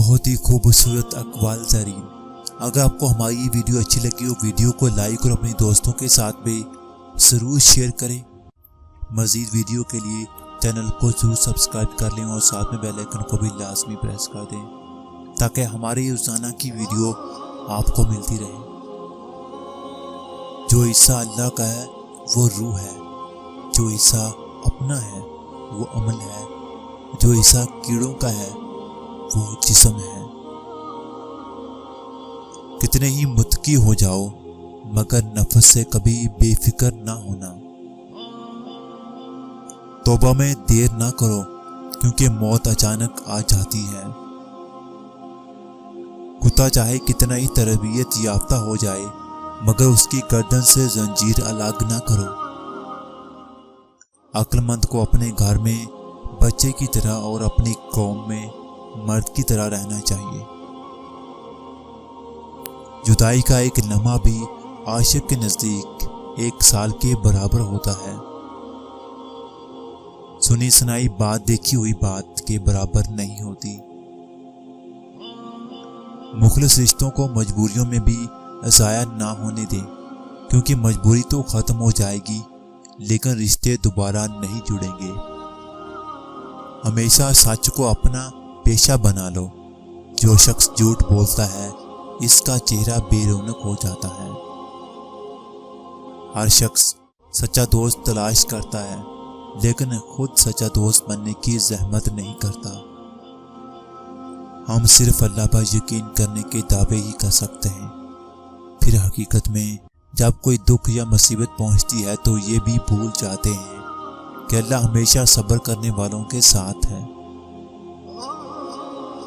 بہت ہی خوبصورت اقوال زرین۔ اگر آپ کو ہماری یہ ویڈیو اچھی لگی ہو ویڈیو کو لائک اور اپنے دوستوں کے ساتھ بھی ضرور شیئر کریں۔ مزید ویڈیو کے لیے چینل کو ضرور سبسکرائب کر لیں اور ساتھ میں بیل آئیکن کو بھی لازمی پریس کر دیں تاکہ ہماری روزانہ کی ویڈیو آپ کو ملتی رہے۔ جو حصہ اللہ کا ہے وہ روح ہے، جو حصہ اپنا ہے وہ عمل ہے، جو حصہ کیڑوں کا ہے وہ جسم ہے۔ کتنے ہی متقی ہو جاؤ مگر نفس سے کبھی بے فکر نہ ہونا۔ توبہ میں دیر نہ کرو کیونکہ موت اچانک آ جاتی ہے۔ کتا چاہے کتنا ہی تربیت یافتہ ہو جائے مگر اس کی گردن سے زنجیر الگ نہ کرو۔ عقل مند کو اپنے گھر میں بچے کی طرح اور اپنی قوم میں مرد کی طرح رہنا چاہیے۔ جدائی کا ایک لمحہ بھی عاشق کے نزدیک 1 سال کے برابر ہوتا ہے۔ سنی سنائی بات دیکھی ہوئی بات کے برابر نہیں ہوتی۔ مخلص رشتوں کو مجبوریوں میں بھی ضائع نہ ہونے دیں کیونکہ مجبوری تو ختم ہو جائے گی لیکن رشتے دوبارہ نہیں جڑیں گے۔ ہمیشہ سچ کو اپنا پیشہ بنا لو۔ جو شخص جھوٹ بولتا ہے اس کا چہرہ بے رونق ہو جاتا ہے۔ ہر شخص سچا دوست تلاش کرتا ہے لیکن خود سچا دوست بننے کی زحمت نہیں کرتا۔ ہم صرف اللہ پر یقین کرنے کے دعوے ہی کر سکتے ہیں، پھر حقیقت میں جب کوئی دکھ یا مصیبت پہنچتی ہے تو یہ بھی بھول جاتے ہیں کہ اللہ ہمیشہ صبر کرنے والوں کے ساتھ ہے۔